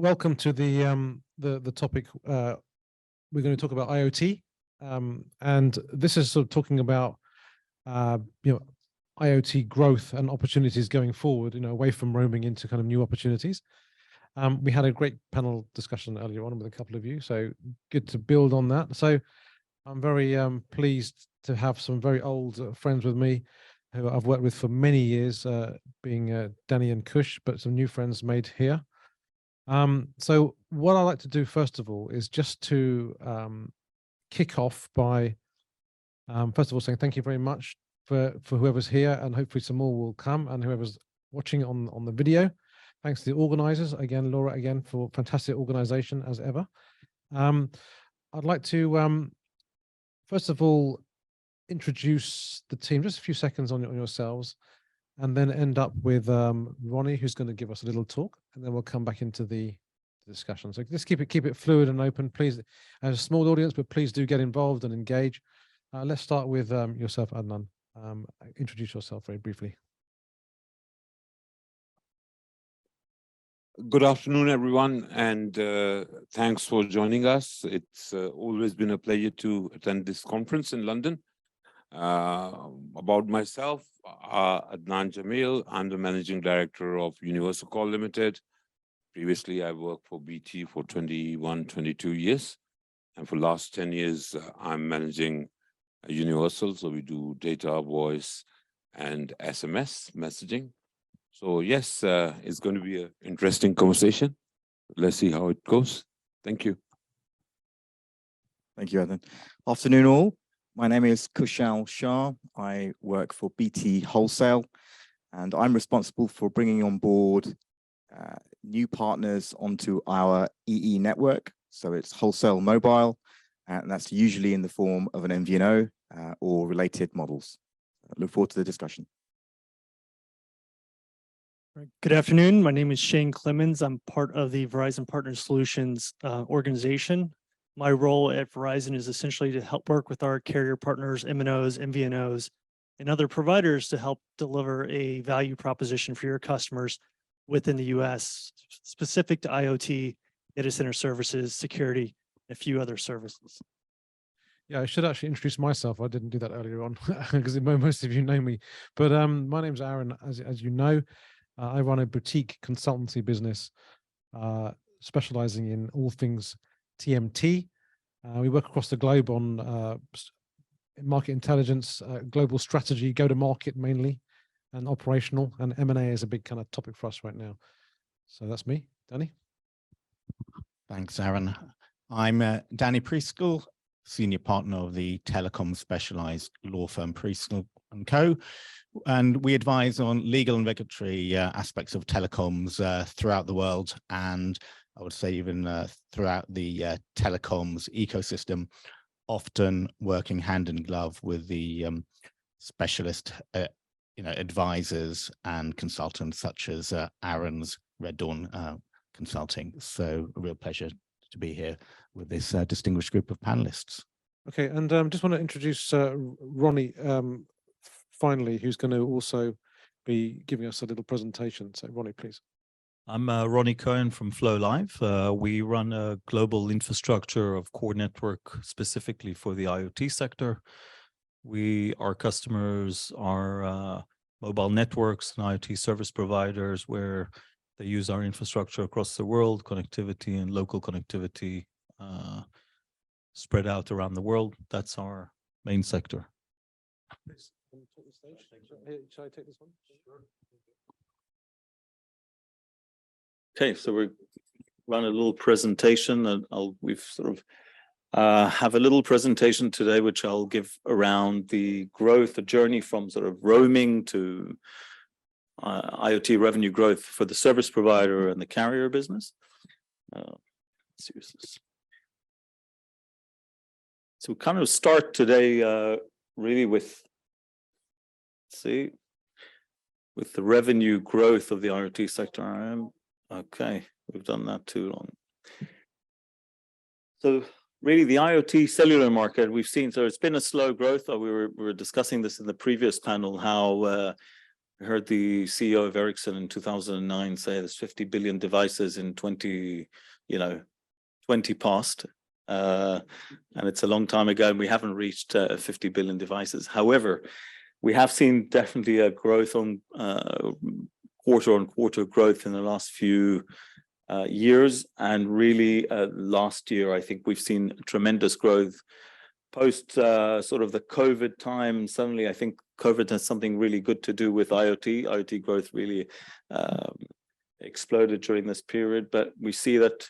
welcome to the topic. We're going to talk about IoT, and this is sort of talking about IoT growth and opportunities going forward. Away from roaming into kind of new opportunities. We had a great panel discussion earlier on with a couple of you, so good to build on that. So I'm very pleased to have some very old friends with me who I've worked with for many years, being Danny and Kush, but some new friends made here. So what I like to do first of all is just to kick off by first of all saying thank you very much for whoever's here, and hopefully some more will come, and whoever's watching on the video. Thanks to the organizers again, Laura again, for fantastic organization as ever. I'd like to first of all introduce the team, just a few seconds on yourselves, and then end up with Ronnie, who's going to give us a little talk, and then we'll come back into the discussion. So just keep it fluid and open, please. As a small audience, but please do get involved and engage. Let's start with yourself, Adnan. Introduce yourself very briefly. Good afternoon, everyone, and thanks for joining us. It's always been a pleasure to attend this conference in London. About myself, Adnan Jamil. I'm the Managing Director of Universal Call Limited. Previously, I worked for BT for 22 years. And for the last 10 years, I'm managing Universal. So we do data, voice, and SMS messaging. So yes, it's going to be an interesting conversation. Let's see how it goes. Thank you. Thank you, Adnan. Afternoon, all. My name is Kushal Shah. I work for BT Wholesale, and I'm responsible for bringing on board new partners onto our EE network. So it's wholesale mobile, and that's usually in the form of an MVNO or related models. I look forward to the discussion. Good afternoon. My name is Shane Clemens. I'm part of the Verizon Partner Solutions organization. My role at Verizon is essentially to help work with our carrier partners, MNOs, MVNOs, and other providers to help deliver a value proposition for your customers within the US, specific to IoT, data center services, security, and a few other services. Yeah, I should actually introduce myself. I didn't do that earlier on because most of you know me. But my name's Aaron, as you know. I run a boutique consultancy business specializing in all things TMT. We work across the globe on market intelligence, global strategy, go-to-market mainly, and operational, and M&A is a big kind of topic for us right now. So that's me. Danny? Thanks, Aaron. I'm Danny Priestle, Senior Partner of the Telecom Specialized Law Firm Priestle & Co. And we advise on legal and regulatory aspects of telecoms throughout the world, and I would say even throughout the telecoms ecosystem, often working hand in glove with the specialist advisors and consultants such as Aaron's Red Dawn Consulting. So a real pleasure to be here with this distinguished group of panelists. Okay, and just want to introduce Ronnie finally, who's going to also be giving us a little presentation. So Ronnie, please. I'm Ronnie Cohen from FloLIVE. We run a global infrastructure of core network specifically for the IoT sector. Our customers are mobile networks and IoT service providers where they use our infrastructure across the world, connectivity and local connectivity spread out around the world. That's our main sector. Please, take the stage. Shall I take this one? Sure. Okay, so we run a little presentation, and we've sort of have a little presentation today, which I'll give around the growth, the journey from sort of roaming to IoT revenue growth for the service provider and the carrier business. Let's use this. So we kind of start today really with, with the revenue growth of the IoT sector. Okay, we've done that too long. So really the IoT cellular market, we've seen, so it's been a slow growth. We were discussing this in the previous panel, how I heard the CEO of Ericsson in 2009 say there's 50 billion devices in 20 past. And it's a long time ago, and we haven't reached 50 billion devices. However, we have seen definitely a growth on quarter-on-quarter growth in the last few years. And really last year, I think we've seen tremendous growth post sort of the COVID time. Suddenly, I think COVID has something really good to do with IoT. IoT growth really exploded during this period. But we see that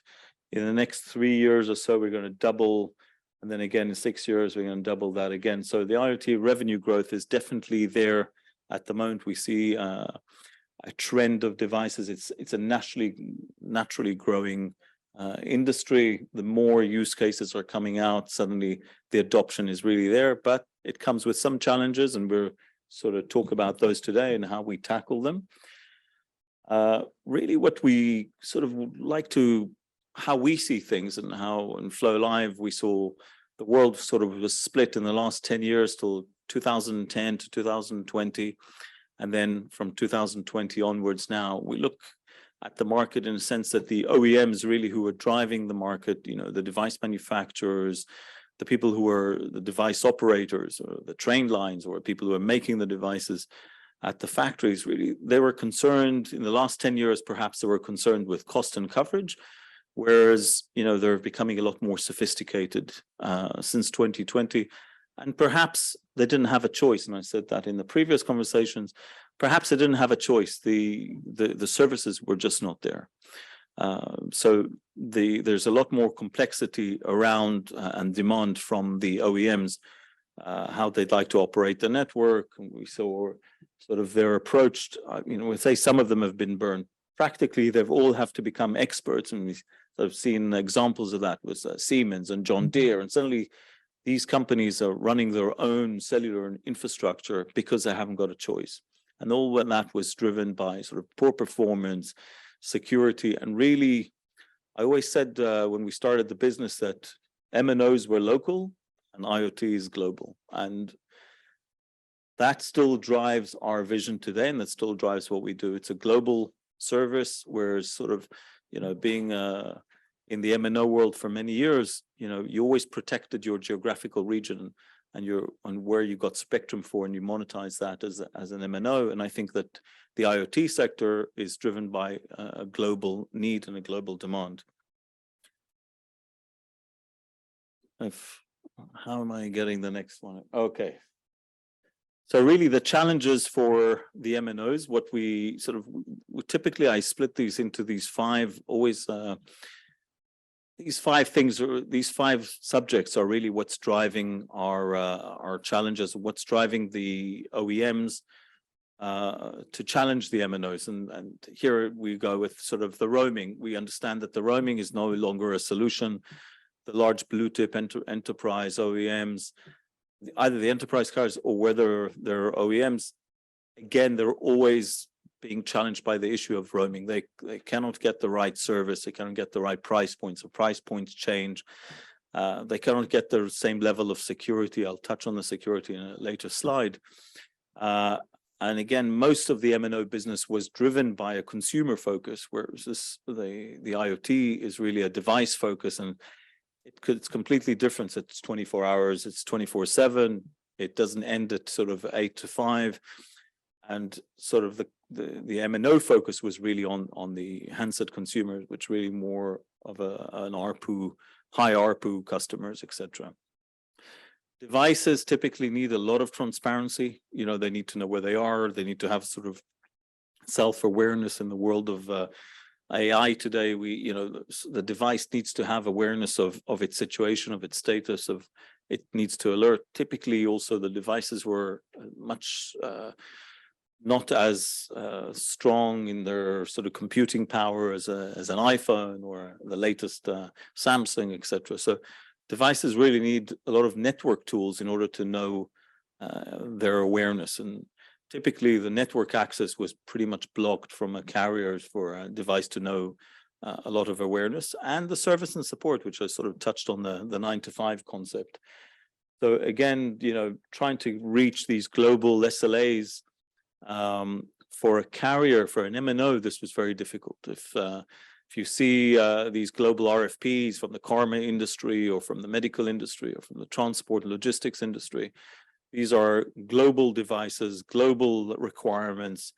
in the next 3 years or so, we're going to double. And then again, in 6 years, we're going to double that again. So the IoT revenue growth is definitely there at the moment. We see a trend of devices. It's a naturally growing industry. The more use cases are coming out, suddenly the adoption is really there, but it comes with some challenges, and we'll sort of talk about those today and how we tackle them. Really what we sort of like to, how we see things, and how in FloLIVE we saw the world sort of was split in the last 10 years till 2010 to 2020. And then from 2020 onwards now, we look at the market in a sense that the OEMs really who are driving the market, you know, the device manufacturers, the people who are the device operators or the train lines, or people who are making the devices at the factories, really, they were concerned in the last 10 years, perhaps they were concerned with cost and coverage, whereas, you know, they're becoming a lot more sophisticated since 2020. And perhaps they didn't have a choice. And I said that in the previous conversations, perhaps they didn't have a choice. The services were just not there. So there's a lot more complexity around and demand from the OEMs, how they'd like to operate the network. And we saw sort of their approach, you know, we say some of them have been burned. Practically, they've all have to become experts. And we've sort of seen examples of that with Siemens and John Deere. And suddenly these companies are running their own cellular infrastructure because they haven't got a choice. And all of that was driven by sort of poor performance, security. And really, I always said when we started the business that MNOs were local and IoT is global. And that still drives our vision today, and that still drives what we do. It's a global service, whereas sort of, you know, being in the MNO world for many years, you know, you always protected your geographical region and where you got spectrum for, and you monetize that as an MNO. And I think that the IoT sector is driven by a global need and a global demand. How am I getting the next one? Okay. So really the challenges for the MNOs, what we sort of, typically I split these into these five, always these five things, or these five subjects are really what's driving our challenges, what's driving the OEMs to challenge the MNOs. And here we go with sort of the roaming. We understand that the roaming is no longer a solution. The large blue chip enterprise OEMs, either the enterprise cars or whether they're OEMs, again, they're always being challenged by the issue of roaming. They cannot get the right service. They cannot get the right price points. So price points change. They cannot get the same level of security. I'll touch on the security in a later slide. And again, most of the MNO business was driven by a consumer focus, whereas the IoT is really a device focus, and it's completely different. It's 24 hours, it's 24/7. It doesn't end at sort of 8 to 5. And sort of the MNO focus was really on the handset consumers, which really more of an ARPU, high ARPU customers, etc. Devices typically need a lot of transparency. You know, they need to know where they are. They need to have sort of self-awareness in the world of AI today. The device needs to have awareness of its situation, of its status, of it needs to alert. Typically, also the devices were much not as strong in their sort of computing power as an iPhone or the latest Samsung, etc. So devices really need a lot of network tools in order to know their awareness. And typically the network access was pretty much blocked from a carrier for a device to know a lot of awareness, and the service and support, which I sort of touched on the 9 to 5 concept. So again, you know, trying to reach these global SLAs for a carrier, for an MNO, this was very difficult. If you see these global RFPs from the car industry or from the medical industry or from the transport and logistics industry, these are global devices, global requirements,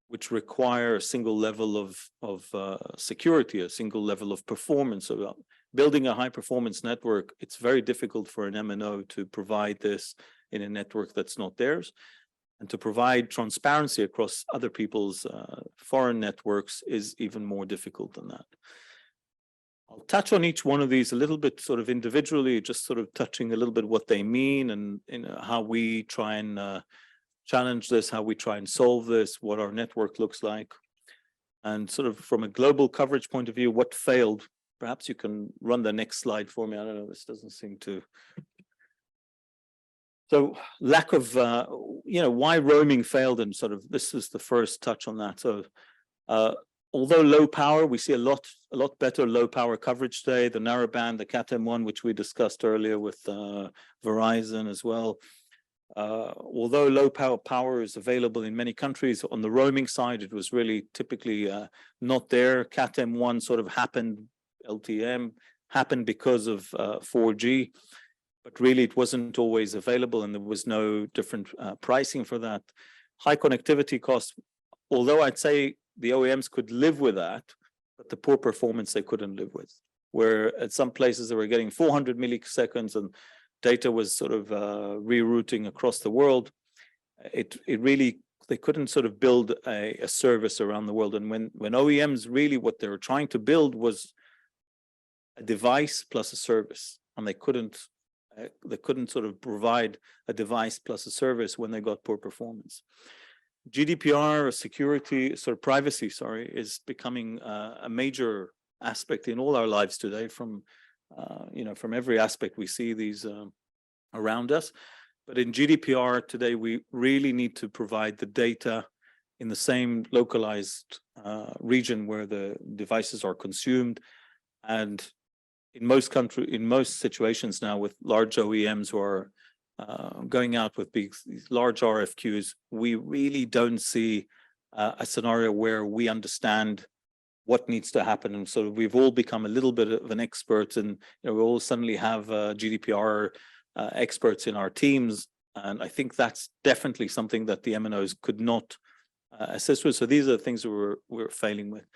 which require a single level of security, a single level of performance. So building a high performance network, it's very difficult for an MNO to provide this in a network that's not theirs. And to provide transparency across other people's foreign networks is even more difficult than that. I'll touch on each one of these a little bit sort of individually, just sort of touching a little bit what they mean and how we try and challenge this, how we try and solve this, what our network looks like. And sort of from a global coverage point of view, what failed. Perhaps you can run the next slide for me. I don't know, this doesn't seem to. So lack of, why roaming failed, and sort of this is the first touch on that. So although low power, we see a lot better low power coverage today, the narrowband, the Cat-M1, which we discussed earlier with Verizon as well. Although low power is available in many countries, on the roaming side, it was really typically not there. Cat-M1 sort of happened, LTM happened because of 4G. But really it wasn't always available and there was no different pricing for that. High connectivity costs, although I'd say the OEMs could live with that, but the poor performance they couldn't live with. Where at some places they were getting 400 milliseconds and data was sort of rerouting across the world. It really, they couldn't sort of build a service around the world. And when OEMs really what they were trying to build was a device plus a service, and they couldn't sort of provide a device plus a service when they got poor performance. GDPR, security, sort of privacy, is becoming a major aspect in all our lives today. From every aspect we see these around us. But in GDPR today, we really need to provide the data in the same localized region where the devices are consumed. And in most situations now with large OEMs who are going out with these large RFQs, we really don't see a scenario where we understand what needs to happen. And so we've all become a little bit of an expert, and we all suddenly have GDPR experts in our teams. And I think that's definitely something that the MNOs could not assist with. So these are the things that we're failing with.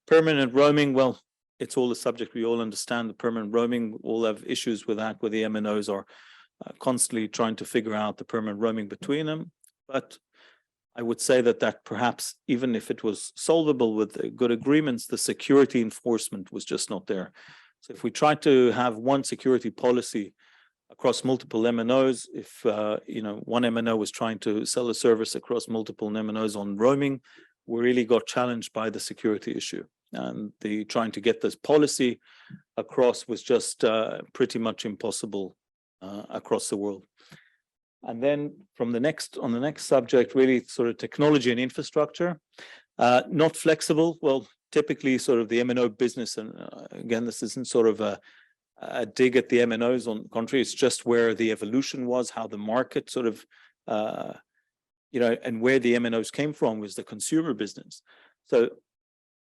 Permanent roaming, well, it's all a subject we all understand. The permanent roaming, all have issues with that, where the MNOs are constantly trying to figure out the permanent roaming between them. But I would say that perhaps even if it was solvable with good agreements, the security enforcement was just not there. So if we try to have one security policy across multiple MNOs, if one MNO was trying to sell a service across multiple MNOs on roaming, we really got challenged by the security issue. And trying to get this policy across was just pretty much impossible across the world. And then on the next subject, really sort of technology and infrastructure, not flexible. Well, typically sort of the MNO business, and again, this isn't sort of a dig at the MNOs, on the contrary, it's just where the evolution was, how the market sort of, and where the MNOs came from was the consumer business. So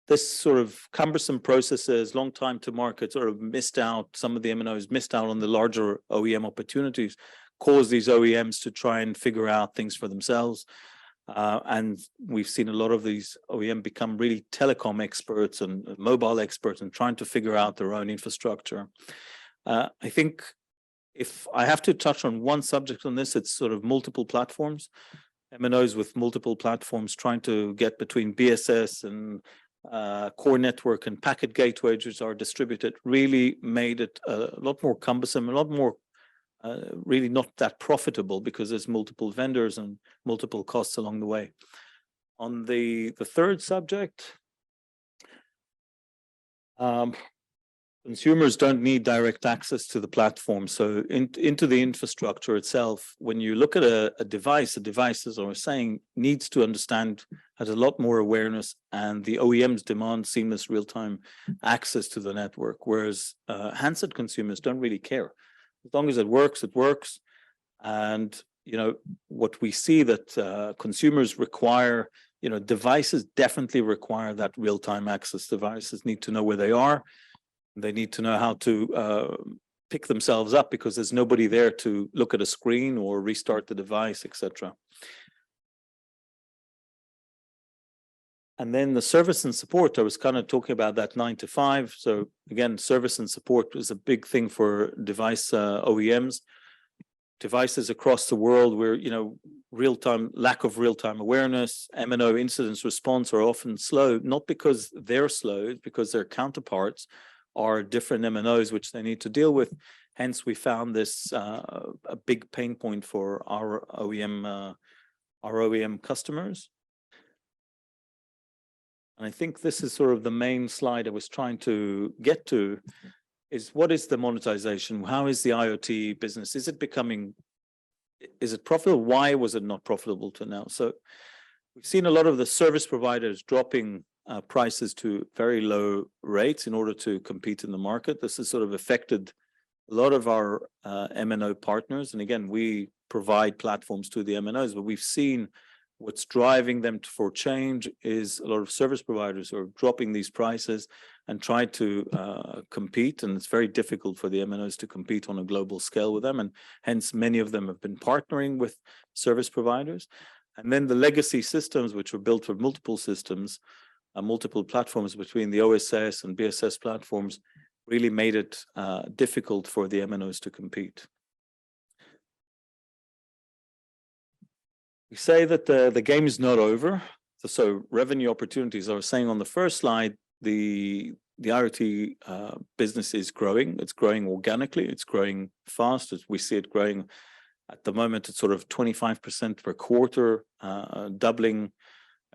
this sort of cumbersome processes, long time to market, sort of missed out. Some of the MNOs missed out on the larger OEM opportunities, caused these OEMs to try and figure out things for themselves. And we've seen a lot of these OEM become really telecom experts and mobile experts and trying to figure out their own infrastructure. I think if I have to touch on one subject on this, it's sort of multiple platforms. MNOs with multiple platforms trying to get between BSS and core network and packet gateways, which are distributed, really made it a lot more cumbersome, a lot more really not that profitable, because there's multiple vendors and multiple costs along the way. On the third subject, consumers don't need direct access to the platform. So into the infrastructure itself, when you look at a device, as I was saying, needs to understand, has a lot more awareness, and the OEMs demand seamless real-time access to the network, whereas handset consumers don't really care. As long as it works, it works. And what we see that consumers require you know, devices definitely require that real-time access. Devices need to know where they are. They need to know how to pick themselves up because there's nobody there to look at a screen or restart the device, etc. And then the service and support, I was kind of talking about that 9 to 5. So again, service and support is a big thing for device OEMs. Devices across the world where, you know, lack of real-time awareness, M&O incidents response are often slow, not because they're slow, it's because their counterparts are different M&Os which they need to deal with. Hence, we found this a big pain point for our OEM customers. And I think this is sort of the main slide I was trying to get to, is what is the monetization? How is the IoT business? Is it profitable? Why was it not profitable to now? So we've seen a lot of the service providers dropping prices to very low rates in order to compete in the market. This has sort of affected a lot of our M&O partners. And again, we provide platforms to the M&Os, but we've seen what's driving them for change is a lot of service providers who are dropping these prices and try to compete. And it's very difficult for the MNOs to compete on a global scale with them. And hence, many of them have been partnering with service providers. And then the legacy systems, which were built for multiple systems, multiple platforms between the OSS and BSS platforms, really made it difficult for the MNOs to compete. We say that the game is not over. So revenue opportunities, I was saying on the first slide, the IoT business is growing. It's growing organically. It's growing fast. As we see it growing at the moment, it's sort of 25% per quarter, doubling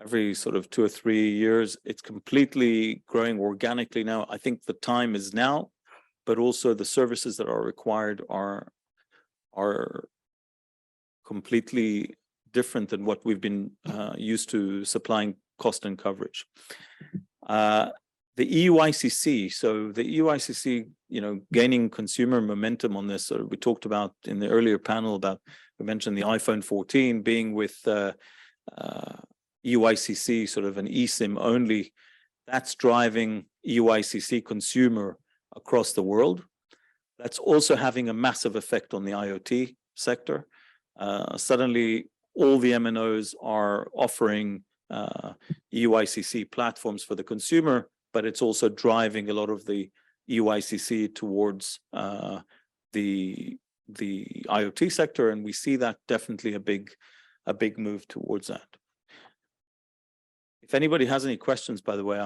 every sort of 2 or 3 years. It's completely growing organically now. I think the time is now, but also the services that are required are completely different than what we've been used to supplying cost and coverage. The EUICC, so the EUICC, you know, gaining consumer momentum on this. So we talked about in the earlier panel about, we mentioned the iPhone 14 being with EUICC, sort of an eSIM only. That's driving EUICC consumer across the world. That's also having a massive effect on the IoT sector. Suddenly, all the MNOs are offering EUICC platforms for the consumer, but it's also driving a lot of the EUICC towards the IoT sector, and we see that definitely a big move towards that. If anybody has any questions, by the way,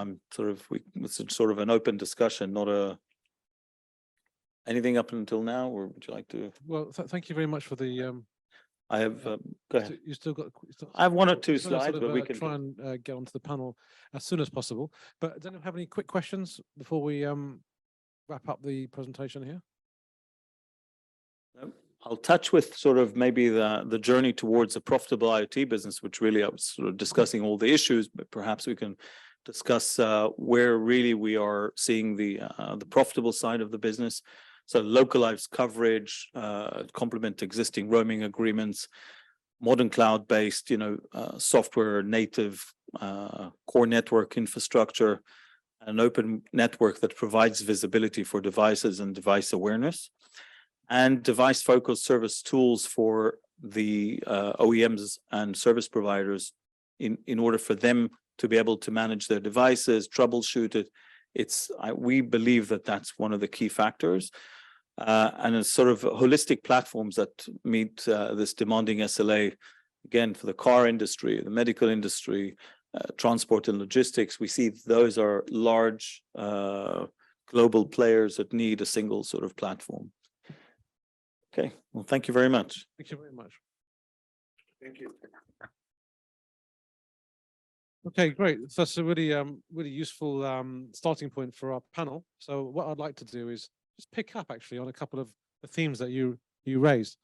it's sort of an open discussion, not anything up until now, or would you like to? Well, thank you very much for the. I have. Go ahead. You still got. I have 1 or 2 slides, but we can try and get onto the panel as soon as possible. But does anyone have any quick questions before we wrap up the presentation here? No. I'll touch with sort of maybe the journey towards a profitable IoT business, which really I was sort of discussing all the issues, but perhaps we can discuss where really we are seeing the profitable side of the business. So localized coverage, complement existing roaming agreements, modern cloud-based, you know, software native core network infrastructure, an open network that provides visibility for devices and device awareness, and device-focused service tools for the OEMs and service providers in order for them to be able to manage their devices, troubleshoot it. We believe that that's one of the key factors. And it's sort of holistic platforms that meet this demanding SLA, again, for the car industry, the medical industry, transport and logistics. We see those are large global players that need a single sort of platform. Okay, well, thank you very much. Thank you very much. Thank you. Okay, great. So that's a really useful starting point for our panel. So what I'd like to do is just pick up actually on a couple of the themes that you raised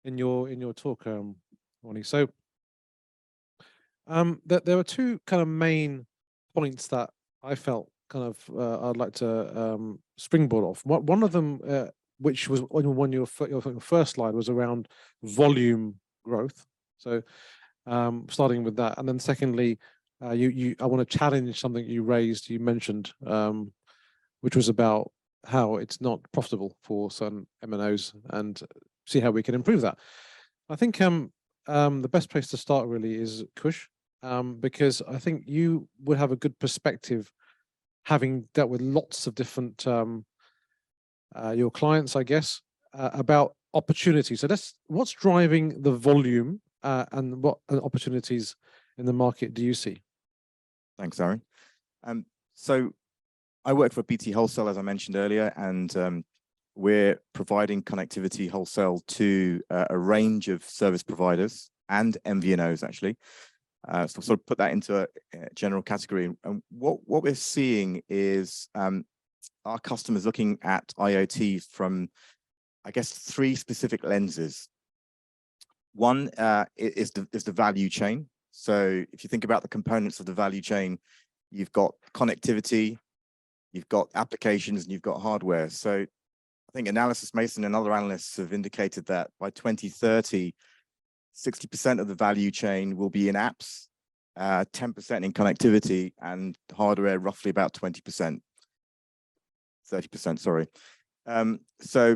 in your talk, Ronnie. So there were 2 kind of main points that I felt kind of I'd like to springboard off. One of them, which was on your first slide, was around volume growth. So starting with that, and then secondly, I want to challenge something you raised, you mentioned, which was about how it's not profitable for certain MNOs and see how we can improve that. I think the best place to start really is Kush, because I think you would have a good perspective, having dealt with lots of different your clients, I guess, about opportunities. So what's driving the volume and what opportunities in the market do you see? Thanks, Aaron. So I work for BT Wholesale, as I mentioned earlier, and we're providing connectivity wholesale to a range of service providers and MVNOs, actually. So sort of put that into a general category. And what we're seeing is our customers looking at IoT from, I guess, 3 specific lenses. One is the value chain. So if you think about the components of the value chain, you've got connectivity, you've got applications, and you've got hardware. So I think Analysis Mason and other analysts have indicated that by 2030, 60% of the value chain will be in apps, 10% in connectivity, and hardware roughly about 20%, 30%, sorry. So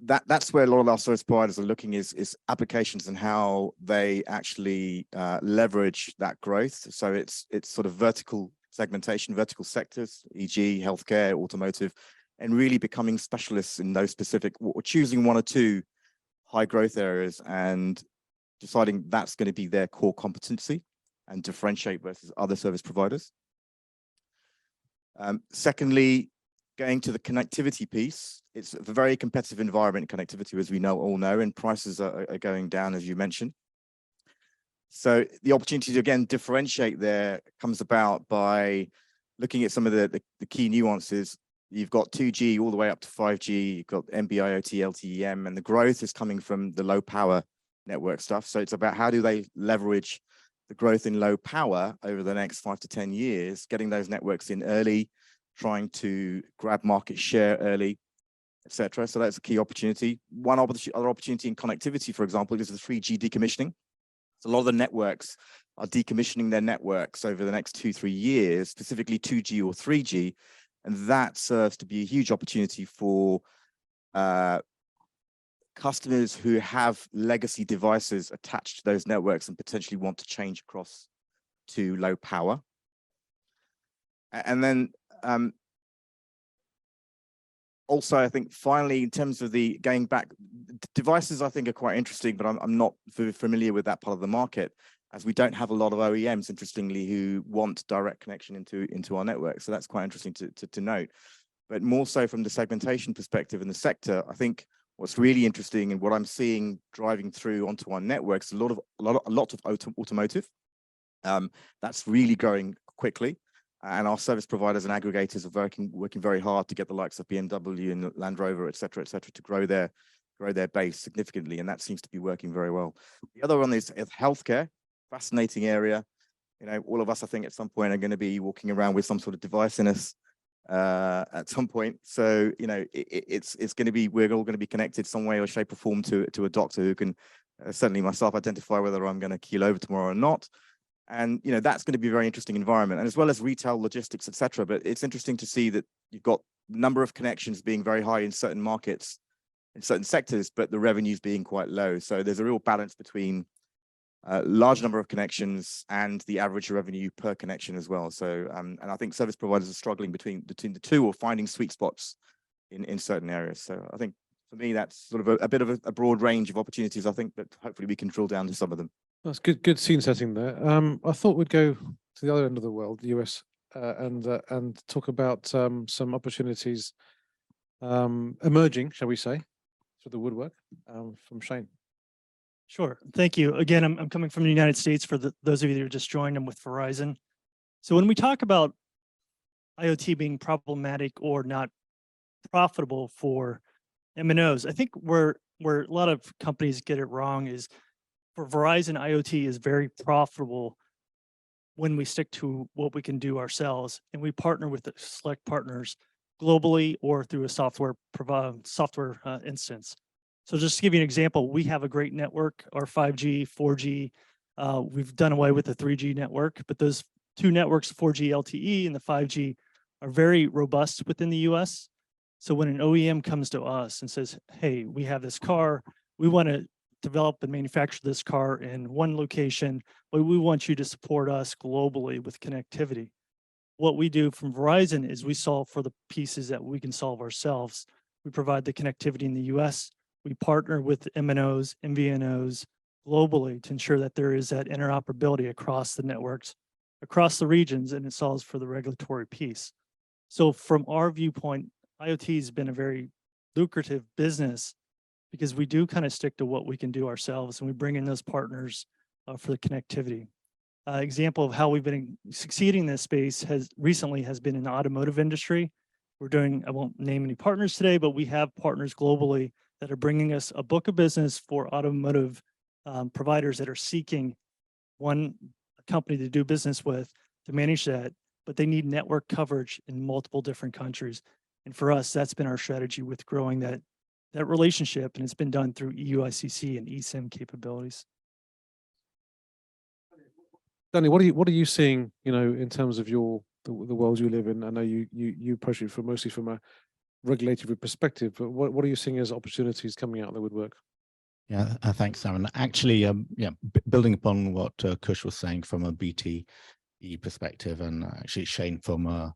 that's where a lot of our service providers are looking is applications and how they actually leverage that growth. So it's sort of vertical segmentation, vertical sectors, e.g. healthcare, automotive, and really becoming specialists in those specific, or choosing 1 or 2 high growth areas and deciding that's going to be their core competency and differentiate versus other service providers. Secondly, going to the connectivity piece, it's a very competitive environment in connectivity, as we all know, and prices are going down, as you mentioned. So the opportunity to, again, differentiate there comes about by looking at some of the key nuances. You've got 2G all the way up to 5G, you've got NB-IoT, LTE-M, and the growth is coming from the low power network stuff. So it's about how do they leverage the growth in low power over the next 5 to 10 years, getting those networks in early, trying to grab market share early, etc. So that's a key opportunity. One other opportunity in connectivity, for example, is the 3G decommissioning. So a lot of the networks are decommissioning their networks over the next 2-3 years, specifically 2G or 3G, and that serves to be a huge opportunity for customers who have legacy devices attached to those networks and potentially want to change across to low power. And then also, I think finally, in terms of the going back, devices I think are quite interesting, but I'm not very familiar with that part of the market, as we don't have a lot of OEMs, interestingly, who want direct connection into our network. So that's quite interesting to note. But more so from the segmentation perspective in the sector, I think what's really interesting and what I'm seeing driving through onto our networks, a lot of automotive. That's really growing quickly. And our service providers and aggregators are working very hard to get the likes of BMW and Land Rover, et cetera, to grow their base significantly. And that seems to be working very well. The other one is healthcare, fascinating area. You know, all of us, I think, at some point are going to be walking around with some sort of device in us at some point. So, you know, it's going to be, we're all going to be connected some way or shape or form to a doctor who can certainly myself identify whether I'm going to keel over tomorrow or not. And, you know, that's going to be a very interesting environment, and as well as retail, logistics, etc. But it's interesting to see that you've got number of connections being very high in certain markets, in certain sectors, but the revenues being quite low. So there's a real balance between large number of connections and the average revenue per connection as well. So, and I think service providers are struggling between the two or finding sweet spots in certain areas. So I think for me, that's sort of a bit of a broad range of opportunities, I think, but hopefully we can drill down to some of them. That's good scene setting there. I thought we'd go to the other end of the world, the US, and talk about some opportunities emerging, shall we say, through the woodwork, from Shane. Sure. Thank you. Again, I'm coming from the United States for those of you who just joined. I'm with Verizon. So when we talk about IoT being problematic or not profitable for MNOs, I think where a lot of companies get it wrong is for Verizon, IoT is very profitable when we stick to what we can do ourselves, and we partner with select partners globally or through a software instance. So just to give you an example, we have a great network, our 5G, 4G, We've done away with the 3G network, but those two networks, 4G LTE and the 5G, are very robust within the US. So when an OEM comes to us and says, hey, we have this car, we want to develop and manufacture this car in one location, but we want you to support us globally with connectivity. What we do from Verizon is we solve for the pieces that we can solve ourselves. We provide the connectivity in the US. We partner with MNOs, MVNOs globally to ensure that there is that interoperability across the networks, across the regions, and it solves for the regulatory piece. So from our viewpoint, IoT has been a very lucrative business because we do kind of stick to what we can do ourselves, and we bring in those partners for the connectivity. Example of how we've been succeeding in this space has been in the automotive industry. We're doing, I won't name any partners today, but we have partners globally that are bringing us a book of business for automotive providers that are seeking one company to do business with to manage that, but they need network coverage in multiple different countries. And for us, that's been our strategy with growing that relationship, and it's been done through EUICC and eSIM capabilities. Danny, what are you seeing, in terms of the world you live in? I know you approach it mostly from a regulatory perspective, but what are you seeing as opportunities coming out of the woodwork? Yeah, thanks, Aaron. Actually, building upon what Kush was saying from a BTE perspective, and actually Shane from a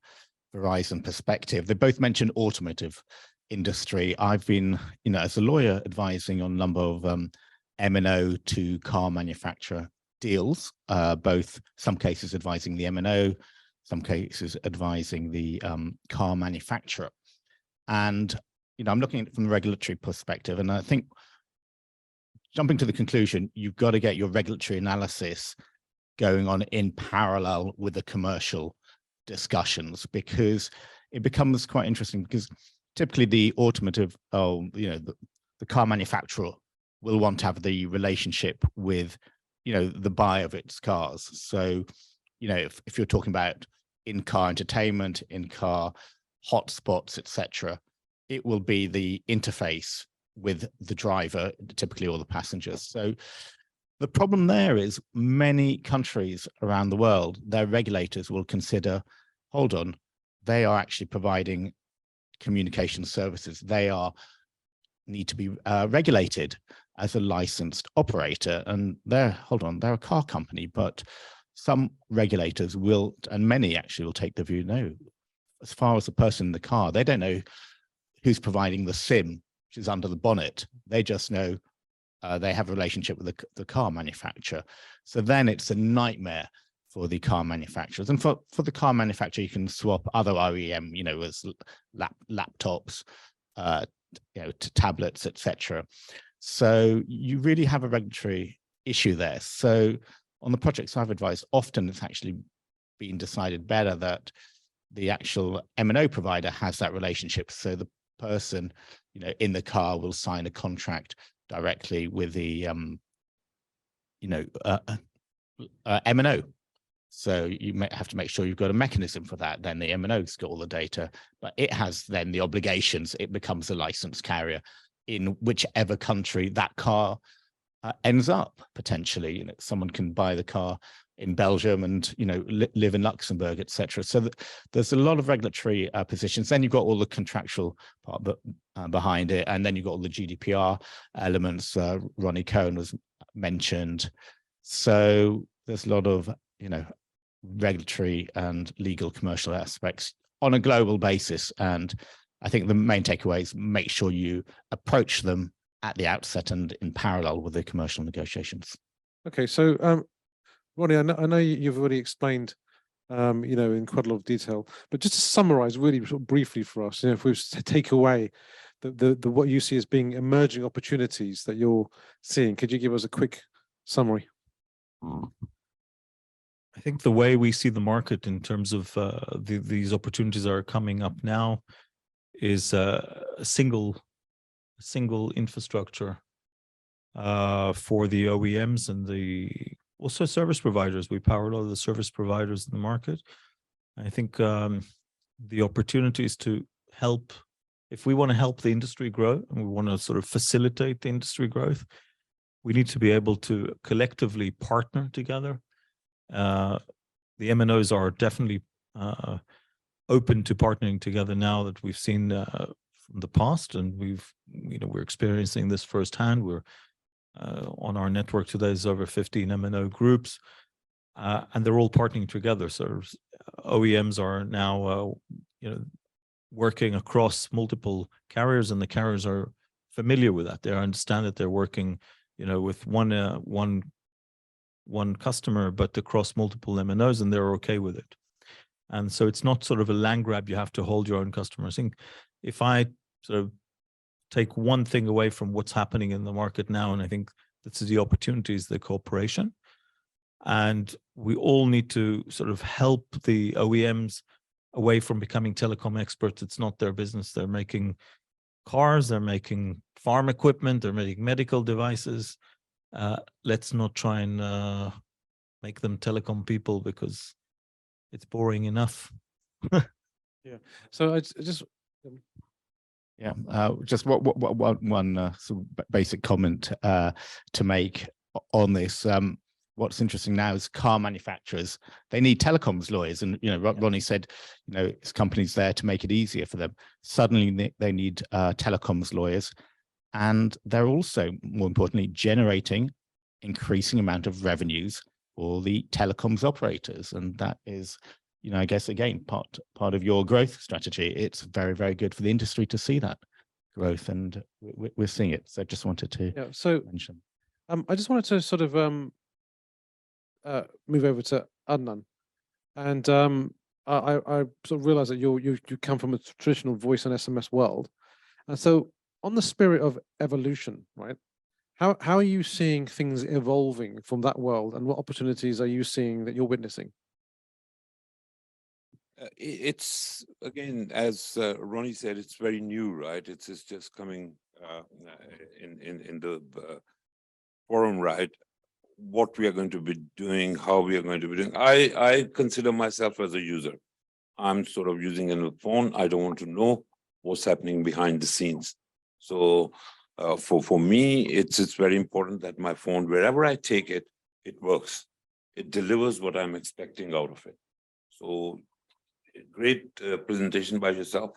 Verizon perspective, they both mentioned automotive industry. I've been, as a lawyer, advising on a number of MNO to car manufacturer deals, both some cases advising the MNO, some cases advising the car manufacturer. And, I'm looking at it from the regulatory perspective, and I think jumping to the conclusion, you've got to get your regulatory analysis going on in parallel with the commercial discussions, because it becomes quite interesting, because typically the automotive, the car manufacturer will want to have the relationship with, the buyer of its cars. So, if you're talking about in-car entertainment, in-car hotspots, etc., it will be the interface with the driver, typically, or the passengers. So the problem there is many countries around the world, their regulators will consider, hold on, they are actually providing communication services. They need to be regulated as a licensed operator, and they're a car company, but some regulators will, and many actually will take the view, no, as far as the person in the car, they don't know who's providing the SIM, which is under the bonnet. They just know they have a relationship with the car manufacturer. So then it's a nightmare for the car manufacturers. And for the car manufacturer, you can swap other OEM, as laptops, to tablets, etc. So you really have a regulatory issue there. So on the projects I've advised, often it's actually been decided better that the actual MNO provider has that relationship. So the person, in the car will sign a contract directly with the, MNO. So you may have to make sure you've got a mechanism for that. Then the MNO's got all the data, but it has then the obligations. It becomes a licensed carrier in whichever country that car ends up potentially. Someone can buy the car in Belgium and live in Luxembourg, etc. So there's a lot of regulatory positions. Then you've got all the contractual part behind it, and then you've got all the GDPR elements. Ronnie Cohen was mentioned. So there's a lot of regulatory and legal commercial aspects on a global basis. And I think the main takeaway is make sure you approach them at the outset and in parallel with the commercial negotiations. Okay, so Ronnie, I know you've already explained, in quite a lot of detail, but just to summarize really sort of briefly for us, if we take away the what you see as being emerging opportunities that you're seeing, could you give us a quick summary? I think the way we see the market in terms of these opportunities that are coming up now is a single infrastructure for the OEMs and also service providers. We power a lot of the service providers in the market. I think the opportunities to help, if we want to help the industry grow and we want to sort of facilitate the industry growth, we need to be able to collectively partner together. The MNOs are definitely open to partnering together now that we've seen from the past, and we're experiencing this firsthand. We're on our network today, there's over 15 MNO groups, and they're all partnering together. So OEMs are now, working across multiple carriers, and the carriers are familiar with that. They understand that they're working, with one customer, but across multiple MNOs, and they're okay with it. And so it's not sort of a land grab. You have to hold your own customers. I think if I sort of take one thing away from what's happening in the market now, and I think this is the opportunities, the cooperation, and we all need to sort of help the OEMs away from becoming telecom experts. It's not their business. They're making cars, they're making farm equipment, they're making medical devices. Let's not try and make them telecom people, because it's boring enough. Yeah. So I just Yeah, just one sort of basic comment to make on this. What's interesting now is car manufacturers, they need telecoms lawyers. And, Ronnie said, it's companies there to make it easier for them. Suddenly they need telecoms lawyers. And they're also, more importantly, generating increasing amount of revenues for the telecoms operators. And that is, I guess, again, part of your growth strategy. It's very, very good for the industry to see that growth, and we're seeing it. So I just wanted to mention. I just wanted to sort of move over to Adnan, and I sort of realized that you come from a traditional voice and SMS world, and so on the spirit of evolution, right? How are you seeing things evolving from that world, and what opportunities are you seeing that you're witnessing? It's, again, as Ronnie said, it's very new, right? It's just coming in the forum, right? What we are going to be doing, how we are going to be doing. I consider myself as a user. I'm sort of using a phone. I don't want to know what's happening behind the scenes. So for me, it's very important that my phone, wherever I take it, it works. It delivers what I'm expecting out of it. So great presentation by yourself.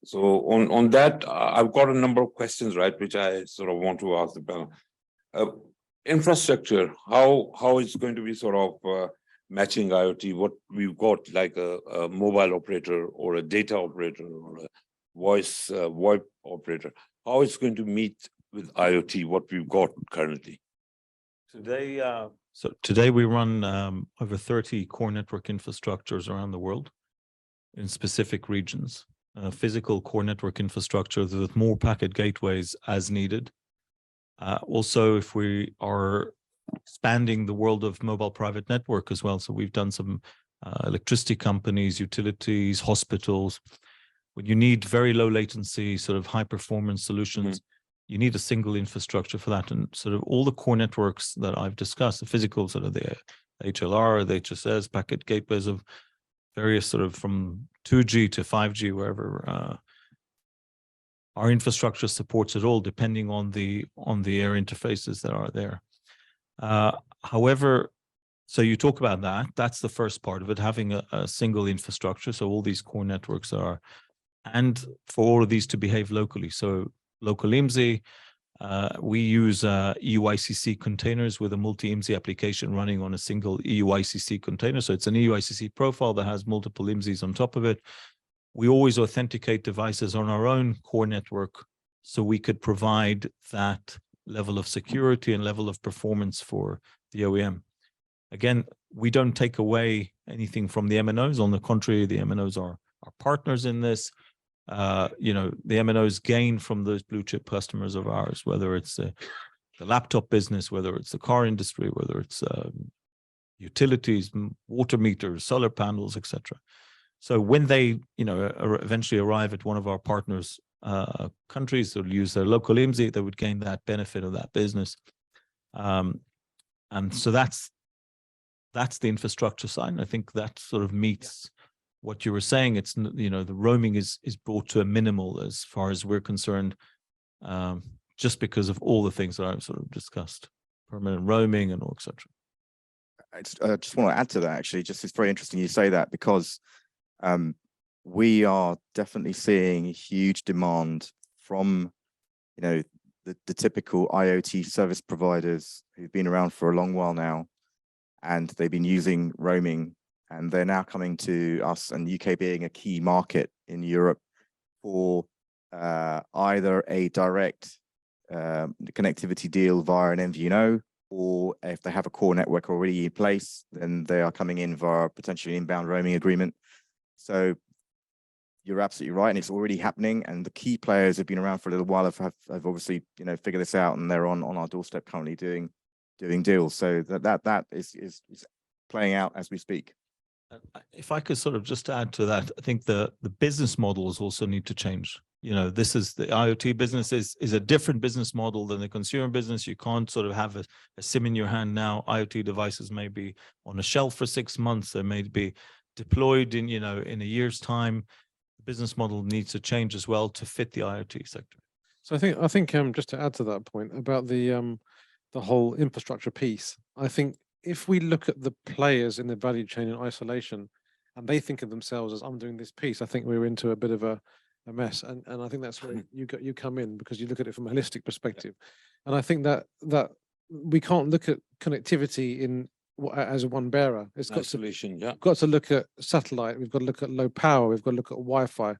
So on that, I've got a number of questions, right, which I sort of want to ask the panel. Infrastructure, how it's going to be sort of matching IoT, what we've got, like a mobile operator or a data operator or a voice VoIP operator, how it's going to meet with IoT, what we've got currently? Today we run over 30 core network infrastructures around the world in specific regions. Physical core network infrastructure with more packet gateways as needed. Also, if we are expanding the world of mobile private network as well, so we've done some electricity companies, utilities, hospitals. When you need very low latency, sort of high performance solutions, you need a single infrastructure for that. And sort of all the core networks that I've discussed, the physical, sort of the HLR, the HSS, packet gateways of various sort of from 2G to 5G, wherever our infrastructure supports it all, depending on the air interfaces that are there. However, so you talk about that, that's the first part of it, having a single infrastructure. So all these core networks are, and for all of these to behave locally. So local IMSI, we use EUICC containers with a multi-IMSI application running on a single EUICC container. So it's an EUICC profile that has multiple IMSIs on top of it. We always authenticate devices on our own core network, so we could provide that level of security and level of performance for the OEM. Again, we don't take away anything from the MNOs. On the contrary, the MNOs are our partners in this. The MNOs gain from those blue chip customers of ours, whether it's the laptop business, whether it's the car industry, whether it's utilities, water meters, solar panels, etc. So when they, eventually arrive at one of our partners' countries, they'll use their local IMSI, they would gain that benefit of that business. And so that's the infrastructure side. I think that sort of meets what you were saying. It's, the roaming is brought to a minimal as far as we're concerned, just because of all the things that I've sort of discussed. permanent roaming and all, etc. I just want to add to that, actually. Just it's very interesting you say that, because we are definitely seeing huge demand from, you know, the typical IoT service providers who've been around for a long while now, and they've been using roaming, and they're now coming to us, and UK being a key market in Europe, for either a direct connectivity deal via an MVNO, or if they have a core network already in place, then they are coming in via potentially inbound roaming agreement. So you're absolutely right, and it's already happening. And the key players have been around for a little while, have obviously, you know, figured this out, and they're on our doorstep currently doing deals. So that is playing out as we speak. If I could sort of just add to that, I think the business models also need to change. You know, this is the IoT business is a different business model than the consumer business. You can't sort of have a SIM in your hand now. IoT devices may be on a shelf for 6 months. They may be deployed in, you know, in a year's time. The business model needs to change as well to fit the IoT sector. So I think just to add to that point about the whole infrastructure piece, I think if we look at the players in the value chain in isolation, and they think of themselves as, I'm doing this piece, I think we're into a bit of a mess. And I think that's where you come in, because you look at it from a holistic perspective. And I think that we can't look at connectivity in as a one bearer. It's got to look at satellite. We've got to look at low power. We've got to look at Wi-Fi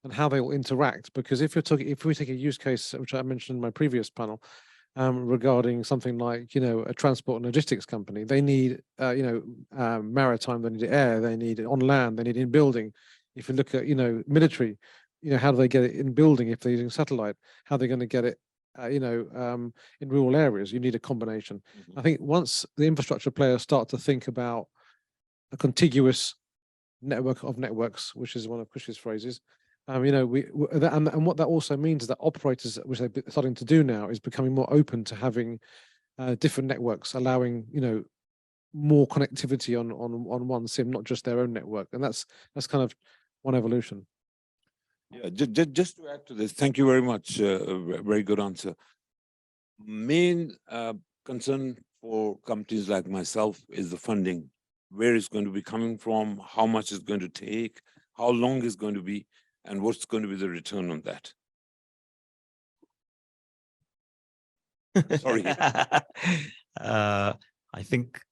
and how they will interact. Because if we take a use case, which I mentioned in my previous panel, regarding something like, you know, a transport and logistics company, they need, maritime, they need air, they need on land, they need in building. If you look at, you know, military, you know, how do they get it in building if they're using satellite? How are they going to get it, in rural areas? You need a combination. I think once the infrastructure players start to think about a contiguous network of networks, which is one of Kush's phrases, and what that also means is that operators, which they're starting to do now, is becoming more open to having different networks, allowing, you know, more connectivity on one SIM, not just their own network. And that's kind of one evolution. Yeah, just to add to this, thank you very much. Very good answer. Main concern for companies like myself is the funding. Where it's going to be coming from, how much it's going to take, how long it's going to be, and what's going to be the return on that. Sorry. I think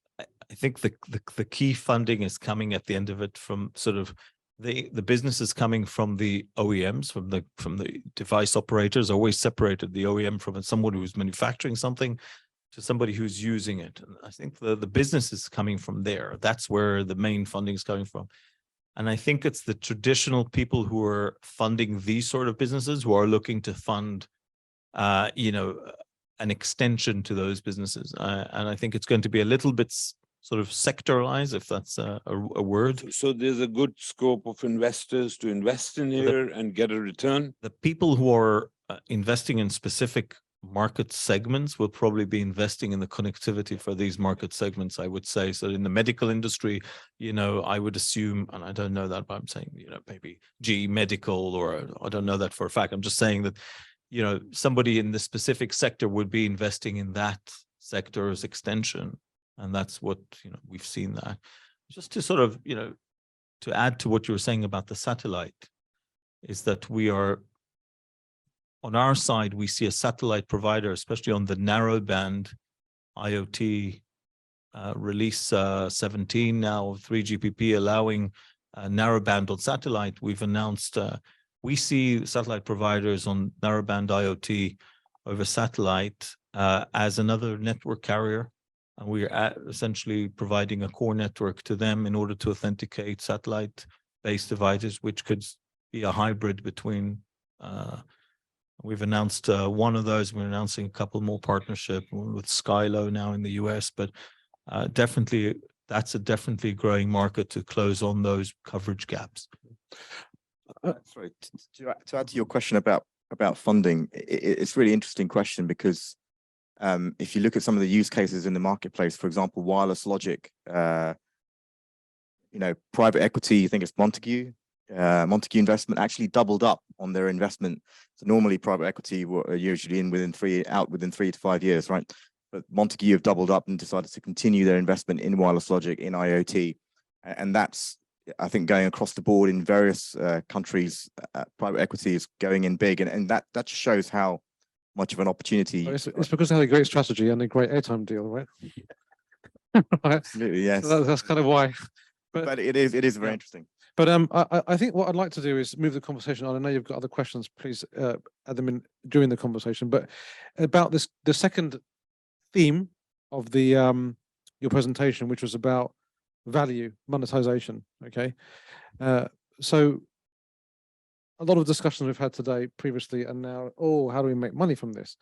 the key funding is coming at the end of it from sort of the business is coming from the OEMs, from the device operators. Always separated the OEM from someone who's manufacturing something to somebody who's using it. And I think the business is coming from there. That's where the main funding is coming from. And I think it's the traditional people who are funding these sort of businesses who are looking to fund, an extension to those businesses. And I think it's going to be a little bit sort of sectorized, if that's a word. So there's a good scope of investors to invest in here and get a return. The people who are investing in specific market segments will probably be investing in the connectivity for these market segments, I would say. So in the medical industry, you know, I would assume, and I don't know that, but I'm saying, you know, maybe GE Medical, or I don't know that for a fact. I'm just saying that, you know, somebody in the specific sector would be investing in that sector's extension. And that's what, you know, we've seen that. Just to sort of, you know, to add to what you were saying about the satellite, is that we are, on our side, we see a satellite provider, especially on the narrowband IoT release 17 now of 3GPP, allowing narrowband on satellite. We've announced, we see satellite providers on narrowband IoT over satellite as another network carrier. And we are essentially providing a core network to them in order to authenticate satellite-based devices, which could be a hybrid between. We've announced one of those. We're announcing a couple more partnerships with Skylo now in the US, but definitely that's a definitely growing market to close on those coverage gaps. Sorry, to add to your question about funding, it's a really interesting question, because if you look at some of the use cases in the marketplace, for example, wireless logic, private equity, I think it's Montague Investment actually doubled up on their investment. So normally private equity were usually out within 3 to 5 years, right? but Montague have doubled up and decided to continue their investment in wireless logic, in IoT. And that's, I think, going across the board in various countries. Private equity is going in big, and that just shows how much of an opportunity. It's because they had a great strategy and a great airtime deal, right? Right. Absolutely, yes. So that's kind of why. But it is very yeah. interesting. But I think what I'd like to do is move the conversation on. I know you've got other questions. Please add them in during the conversation. But about this, the second theme of the your presentation, which was about value monetization. Okay, so a lot of discussions we've had today, previously, and now, oh, how do we make money from this?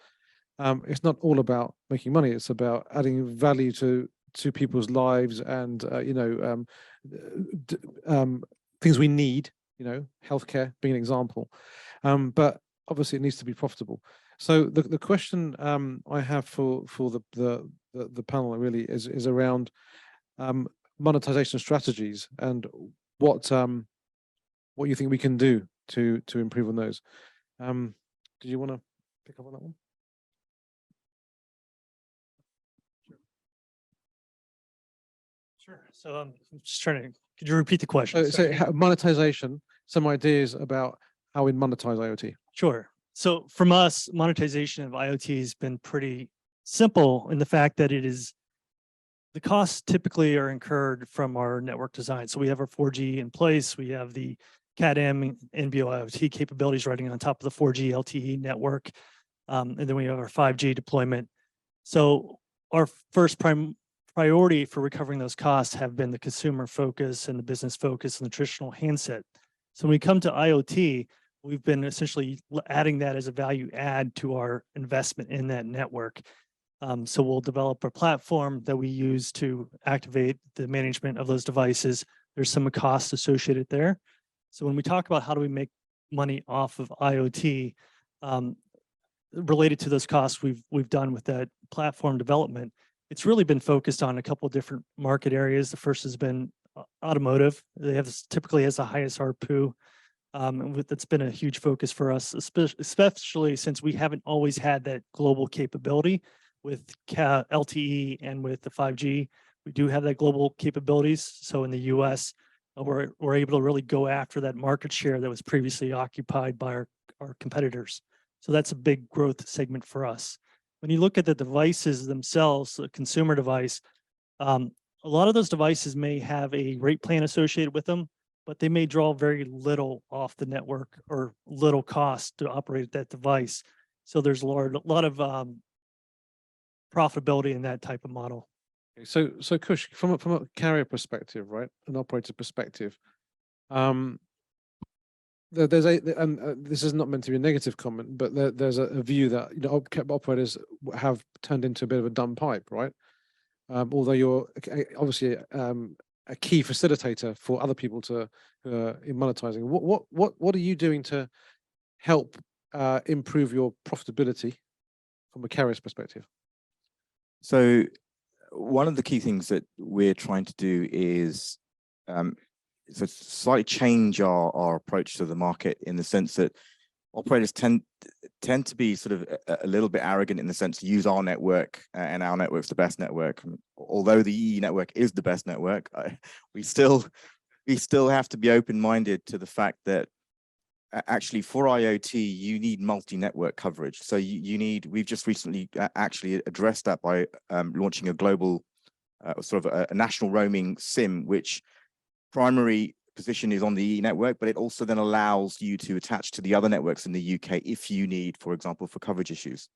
It's not all about making money. It's about adding value to people's lives and you know, things we need. You know, healthcare being an example, but obviously it needs to be profitable. So the question I have for the panel really is around monetization strategies and what you think we can do to improve on those. Do you want to pick up on that one? Sure. So I'm just trying to, could you repeat the question? So monetization, some ideas about how we monetize IoT. Sure. So from us, monetization of IoT has been pretty simple in the fact that it is, the costs typically are incurred from our network design. So we have our 4G in place. We have the CAT-M NB IoT capabilities running on top of the 4G LTE network. And then we have our 5G deployment. So our first priority for recovering those costs have been the consumer focus and the business focus and the traditional handset. So when we come to IoT, we've been essentially adding that as a value add to our investment in that network. So we'll develop a platform that we use to activate the management of those devices. There's some costs associated there. So when we talk about how do we make money off of IoT, related to those costs we've done with that platform development, it's really been focused on a couple of different market areas. The first has been automotive. They have typically has the highest ARPU. And that's been a huge focus for us, especially since we haven't always had that global capability with LTE and with the 5G. We do have that global capabilities. So in the US, we're able to really go after that market share that was previously occupied by our competitors. So that's a big growth segment for us. When you look at the devices themselves, the consumer device, a lot of those devices may have a rate plan associated with them, but they may draw very little off the network or little cost to operate that device. So there's a lot of profitability in that type of model. So Kush, from a carrier perspective, right, an operator perspective, there's this is not meant to be a negative comment, but there's a view that, you know, operators have turned into a bit of a dumb pipe, right? Although you're obviously a key facilitator for other people to in monetizing. What are you doing to help improve your profitability from a carrier's perspective? So one of the key things that we're trying to do is slightly change our approach to the market, in the sense that operators tend to be sort of a little bit arrogant, in the sense to use our network, and our network's the best network. Although the EE network is the best network, we still have to be open-minded to the fact that actually for IoT, you need multi-network coverage. So we've just recently actually addressed that by launching a global sort of a national roaming SIM, which primary position is on the EE network, but it also then allows you to attach to the other networks in the UK if you need, for example, for coverage issues.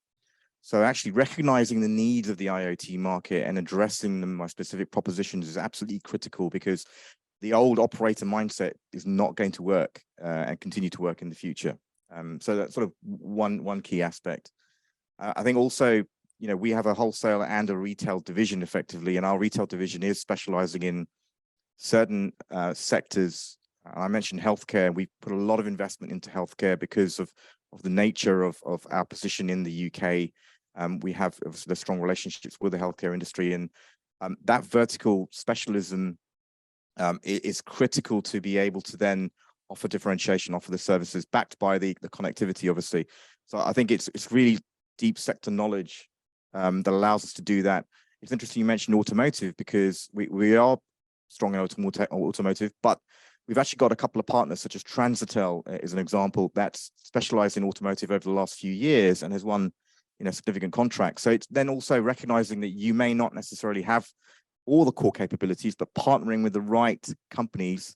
So actually recognizing the needs of the IoT market and addressing them by specific propositions is absolutely critical, because the old operator mindset is not going to work and continue to work in the future. So that's sort of one key aspect. I think also, you know, we have a wholesale and a retail division effectively, and our retail division is specializing in certain sectors. I mentioned healthcare. We put a lot of investment into healthcare because of the nature of our position in the UK. We have the strong relationships with the healthcare industry, and that vertical specialism is critical to be able to then offer differentiation, offer the services backed by the connectivity, obviously. So I think it's really deep sector knowledge that allows us to do that. It's interesting you mentioned automotive, because we are strong in automotive, but we've actually got a couple of partners, such as Transitel is an example, that's specialized in automotive over the last few years and has won, significant contracts. So it's then also recognizing that you may not necessarily have all the core capabilities, but partnering with the right companies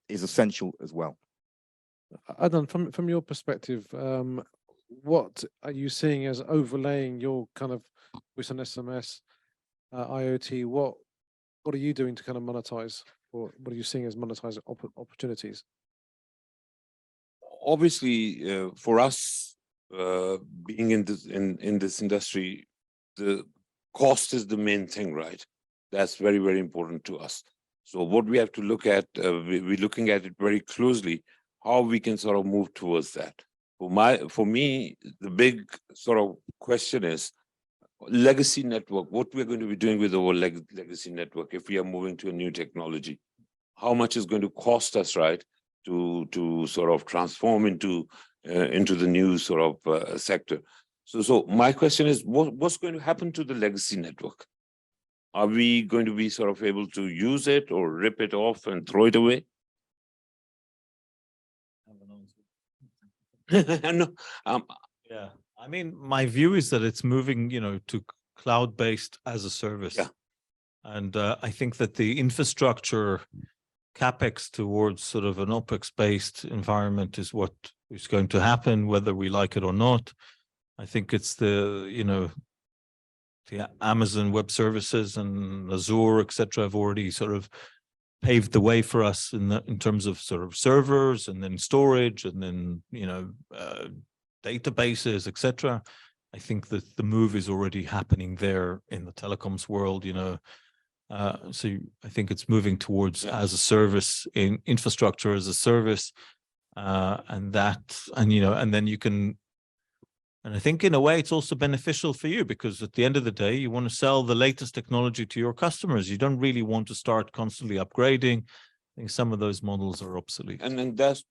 is essential as well. Adnan, from your perspective, what are you seeing as overlaying your kind of with an SMS, IoT? What are you doing to kind of monetize, or what are you seeing as monetizing opportunities? Obviously, for us, being in this industry, the cost is the main thing, right? That's very, very important to us. So what we have to look at, we're looking at it very closely, how we can sort of move towards that. For me, the big sort of question is legacy network. What we're going to be doing with our legacy network if we are moving to a new technology? How much is going to cost us, right, to sort of transform into the new sort of sector? So my question is, what's going to happen to the legacy network? Are we going to be sort of able to use it or rip it off and throw it away? No, Yeah, I mean, my view is that it's moving, to cloud-based as a service. Yeah. And I think that the infrastructure CapEx towards sort of an OpEx-based environment is what is going to happen, whether we like it or not. I think it's the Amazon Web Services and Azure, etc., have already sort of paved the way for us in terms of sort of servers and then storage and then databases, etc. I think that the move is already happening there in the telecoms world. So I think it's moving towards as a service, in infrastructure as a service, and then you can. And I think in a way it's also beneficial for you, because at the end of the day, you want to sell the latest technology to your customers. You don't really want to start constantly upgrading. I think some of those models are obsolete. and then that's,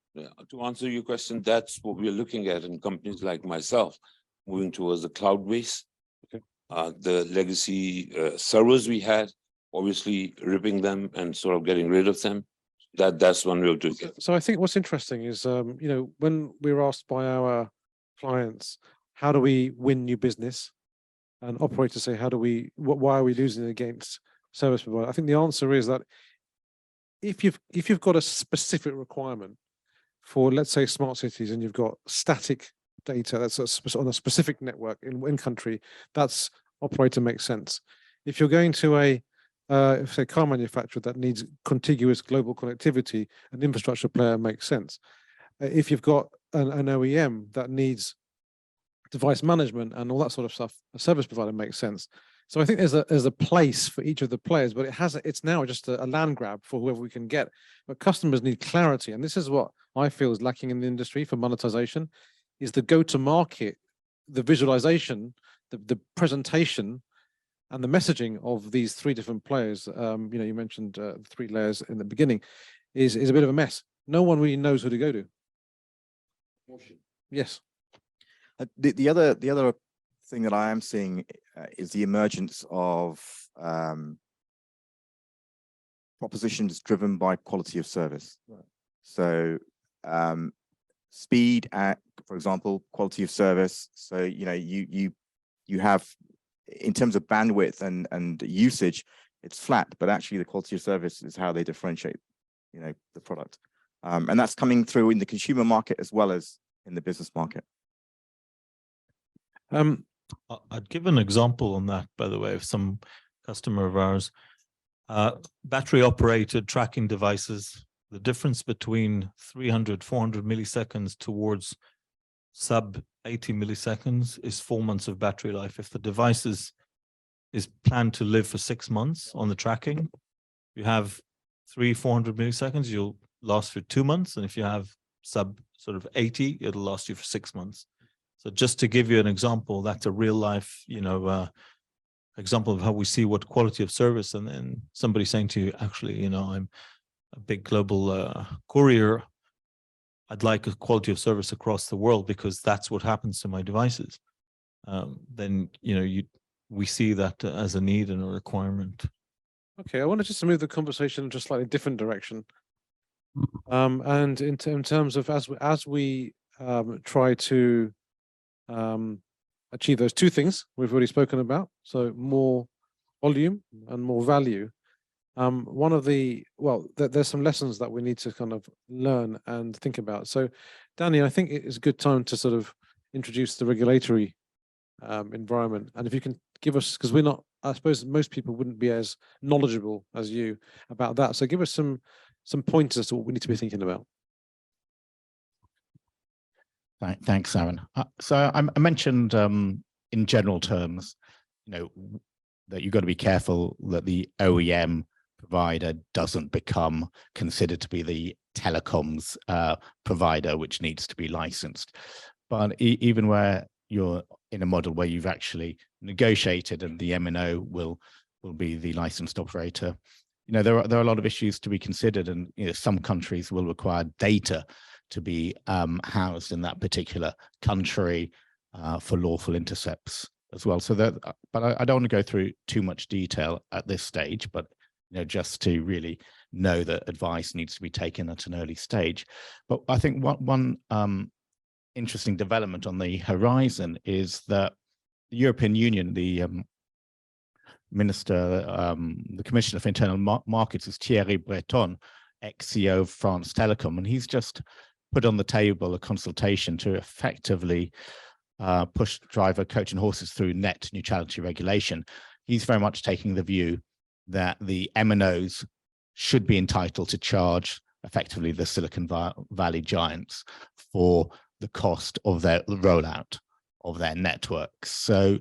to answer your question, that's what we're looking at in companies like myself, moving towards the cloud base. Okay. The legacy servers we had, obviously ripping them and sort of getting rid of them. That's one way of doing it. So I think what's interesting is, when we're asked by our clients, how do we win new business? And operators say, why are we losing against service provider? I think the answer is that if you've got a specific requirement for, let's say, smart cities, and you've got static data that's on a specific network in country, that's operator makes sense. If you're going to a say car manufacturer that needs contiguous global connectivity, an infrastructure player makes sense. If you've got an OEM that needs device management and all that sort of stuff, a service provider makes sense. So I think there's a place for each of the players, but it's now just a land grab for whoever we can get. But customers need clarity, and this is what I feel is lacking in the industry for monetization, is the go-to-market, the visualization, the presentation, and the messaging of these three different players. You mentioned the three layers in the beginning, is a bit of a mess. No one really knows who to go to. Yes. The other thing that I am seeing is the emergence of propositions driven by quality of service. Right. So speed, for example, quality of service. So you have, in terms of bandwidth and usage, it's flat, but actually the quality of service is how they differentiate, the product, and that's coming through in the consumer market as well as in the business market. I'd give an example on that, by the way, of some customer of ours. Battery operated tracking devices, the difference between 300, 400 milliseconds towards sub 80 milliseconds is 4 months of battery life. If the device is planned to live for 6 months on the tracking, you have 400 milliseconds, you'll last for 2 months. And if you have sub sort of 80, it'll last you for 6 months. So just to give you an example, that's a real life, example of how we see what quality of service. And then somebody saying to you, actually, I'm a big global courier. I'd like a quality of service across the world because that's what happens to my devices. then we see that as a need and a requirement. Okay, I wanted just to move the conversation in just slightly different direction. And in terms of as we try to achieve those two things we've already spoken about, so more volume and more value. There's some lessons that we need to kind of learn and think about. So, Danny, I think it is a good time to sort of introduce the regulatory environment, and if you can give us, because we're not, I suppose most people wouldn't be as knowledgeable as you about that. So give us some pointers as to what we need to be thinking about. Thanks, Aaron. So I mentioned in general terms, that you've got to be careful that the OEM provider doesn't become considered to be the telecoms provider, which needs to be licensed. But even where you're in a model where you've actually negotiated and the MNO will be the licensed operator, there are a lot of issues to be considered, and some countries will require data to be housed in that particular country for lawful intercepts as well. So that, but I don't want to go through too much detail at this stage, but just to really know that advice needs to be taken at an early stage. But I think one interesting development on the horizon is that the European Union, the Minister, the Commissioner for Internal Markets is Thierry Breton, ex-CEO of France Telecom, and he's just put on the table a consultation to effectively push driver, coach and horses through net neutrality regulation. He's very much taking the view that the MNOs should be entitled to charge effectively the Silicon Valley giants for the cost of their rollout of their networks. So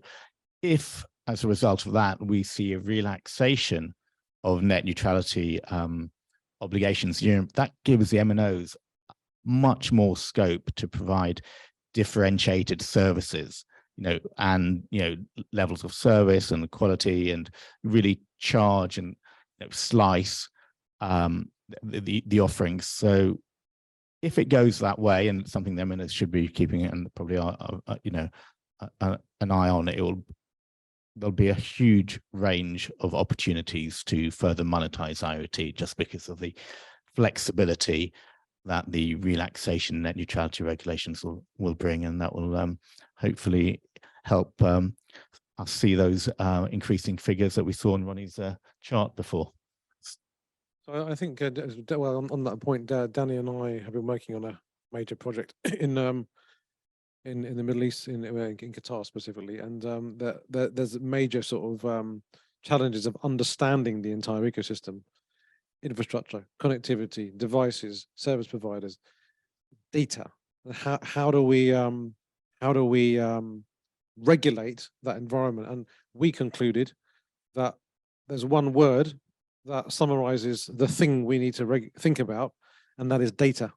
if, as a result of that, we see a relaxation of net neutrality obligations, that gives the MNOs much more scope to provide differentiated services, and levels of service and quality, and really charge and slice the offerings. So if it goes that way, and something the MNOs should be keeping it and probably an eye on it, there'll be a huge range of opportunities to further monetize IoT, just because of the flexibility that the relaxation net neutrality regulations will bring, and that will hopefully help us see those increasing figures that we saw in Ronnie's chart before. So I think, well, on that point, Danny and I have been working on a major project in the Middle East, in Qatar specifically, and there's major sort of challenges of understanding the entire ecosystem. Infrastructure, connectivity, devices, service providers, data. How do we regulate that environment? And we concluded that there's one word that summarizes the thing we need to think about, and that is data.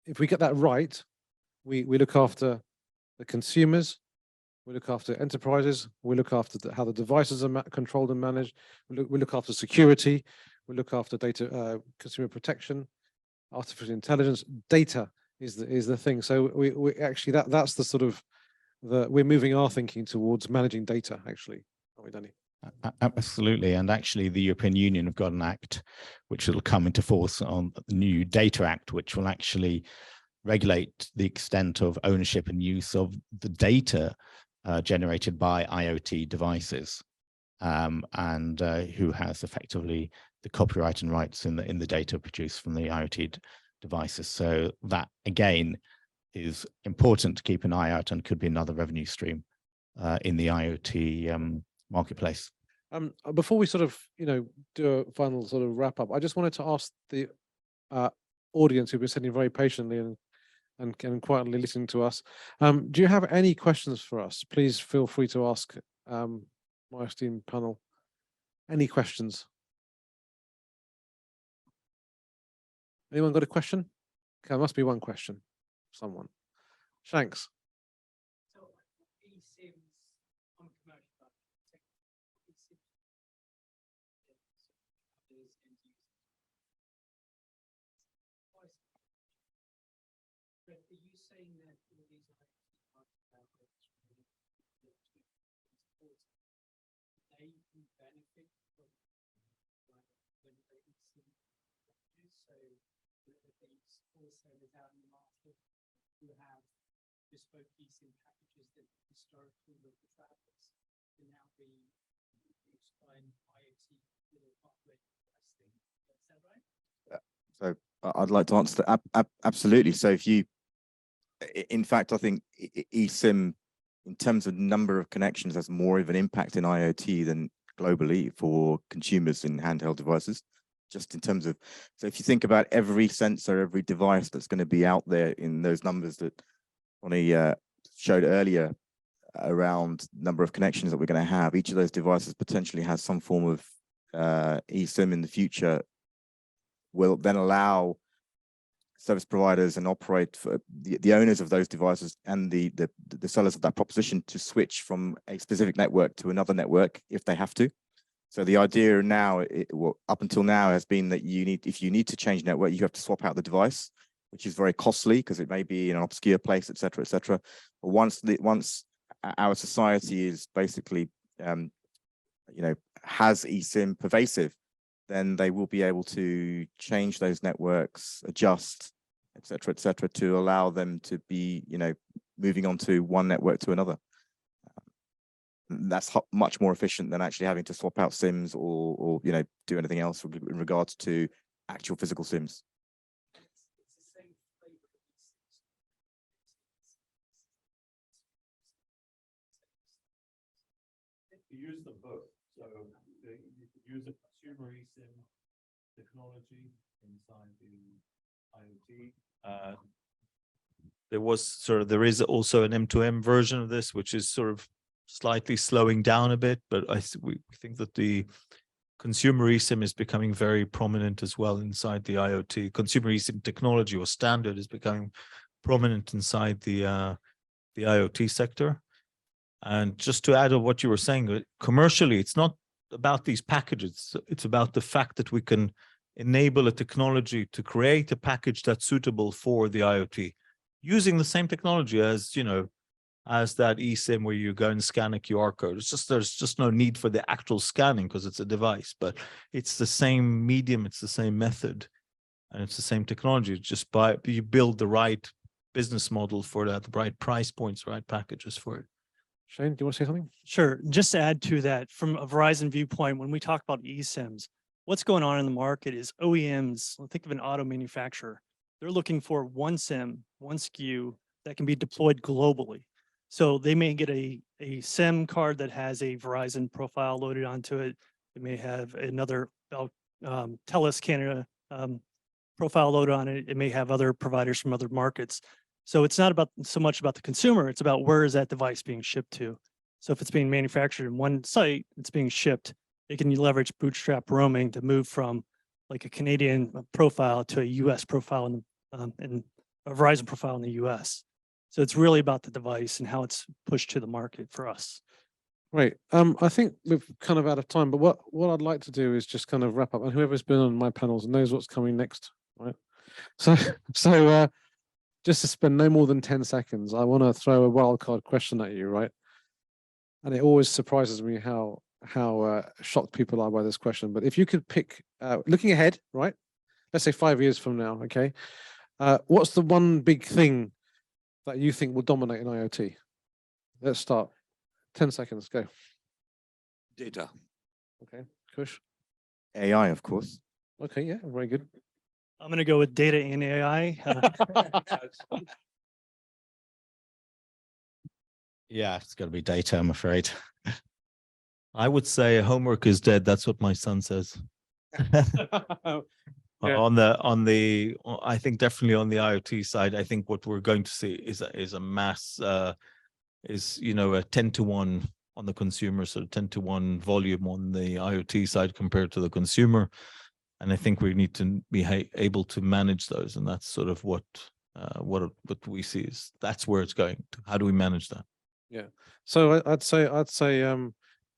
If we get that right, we look after the consumers, we look after enterprises, we look after how the devices are controlled and managed, we look after security, we look after data, consumer protection, artificial intelligence. Data is the thing. So we actually, that's the sort of we're moving our thinking towards managing data, actually, aren't we, Danny? Absolutely. And actually the European Union have got an act which will come into force, on the new Data Act, which will actually regulate the extent of ownership and use of the data generated by IoT devices, and who has effectively the copyright and rights in the data produced from the IoT devices. So that again is important to keep an eye out, and could be another revenue stream in the IoT marketplace. Before we sort of do a final sort of wrap up, I just wanted to ask the audience who've been sitting very patiently and quietly listening to us, do you have any questions for us? Please feel free to ask my esteemed panel any questions. Anyone got a question? Okay, there must be one question. Someone. Shanks. Are you saying that all these So these wholesalers out in the market who have bespoke eSIM packages that historically were for travelers can now be used by an IoT little hardware device thing. Is that right? So I'd like to answer that. Absolutely. So if you, in fact, I think eSIM, in terms of number of connections, has more of an impact in IoT than globally for consumers in handheld devices. Just in terms of, so if you think about every sensor, every device that's going to be out there in those numbers that Ronnie showed earlier around number of connections that we're going to have, each of those devices potentially has some form of eSIM in the future, will then allow service providers and operate for the owners of those devices and the sellers of that proposition to switch from a specific network to another network if they have to. So the idea now, up until now, has been that if you need to change network, you have to swap out the device, which is very costly because it may be in an obscure place, et cetera, et cetera. But once our society is basically, has eSIM pervasive, then they will be able to change those networks, adjust, et cetera, to allow them to be, moving on to one network to another. That's much more efficient than actually having to swap out SIMs or do anything else in regards to actual physical SIMs. It's the same flavor of You use them both. So you could use a consumer eSIM technology inside the IoT. There is also an M2M version of this, which is sort of slightly slowing down a bit, but we think that the consumer eSIM is becoming very prominent as well inside the IoT. Consumer eSIM technology or standard is becoming prominent inside the IoT sector. And just to add on what you were saying, commercially, it's not about these packages. It's about the fact that we can enable a technology to create a package that's suitable for the IoT, using the same technology as, as that eSIM where you go and scan a QR code. There's just no need for the actual scanning because it's a device, but it's the same medium, it's the same method, and it's the same technology. Just you build the right business model for that, the right price points, right packages for it. Shane, do you want to say something? Sure. Just to add to that, from a Verizon viewpoint, when we talk about eSIMs, what's going on in the market is OEMs, think of an auto manufacturer, they're looking for one SIM, one SKU that can be deployed globally. So they may get a SIM card that has a Verizon profile loaded onto it. They may have another TELUS Canada profile loaded on it. It may have other providers from other markets. So it's not so much about the consumer, it's about where is that device being shipped to. So if it's being manufactured in one site, it's being shipped, they can leverage bootstrap roaming to move from like a Canadian profile to a US profile and a Verizon profile in the US. So it's really about the device and how it's pushed to the market for us. Great. I think we've kind of out of time, but what I'd like to do is just kind of wrap up, and whoever's been on my panels knows what's coming next, right? So just to spend no more than 10 seconds, I want to throw a wildcard question at you, right? And it always surprises me how shocked people are by this question. But if you could pick, looking ahead, right? Let's say 5 years from now, okay? What's the one big thing that you think will dominate in IoT? Let's start. 10 seconds, go. Data. Okay, Kush. AI, of course. Okay, yeah, very good. I'm going to go with data and AI. Yeah, it's got to be data, I'm afraid. I would say homework is dead. That's what my son says. Yeah. I think definitely on the IoT side, I think what we're going to see is a mass, a 10-to-1 on the consumer, so 10-to-1 volume on the IoT side compared to the consumer. And I think we need to be able to manage those, and that's sort of what we see is that's where it's going. How do we manage that? Yeah. So I'd say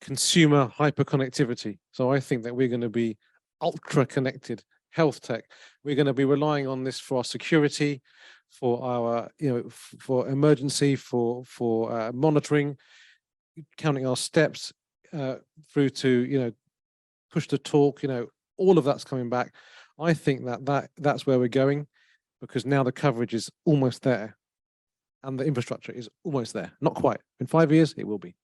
consumer hyperconnectivity. So I think that we're going to be ultra connected health tech. We're going to be relying on this for our security, for our for emergency, for monitoring, counting our steps through to push to talk, all of that's coming back. I think that's where we're going, because now the coverage is almost there and the infrastructure is almost there. Not quite. In 5 years, it will be.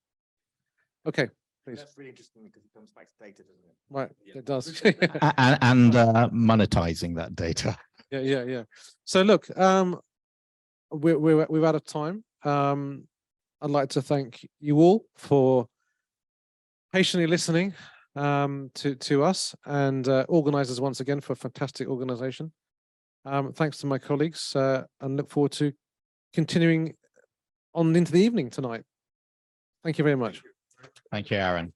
Okay, please. That's really interesting because it comes back to data, doesn't it? Right, it does. And monetizing that data. Yeah. So look, we're out of time. I'd like to thank you all for patiently listening to us, and organizers once again for a fantastic organization. Thanks to my colleagues, and look forward to continuing on into the evening tonight. Thank you very much. Thank you, Aaron.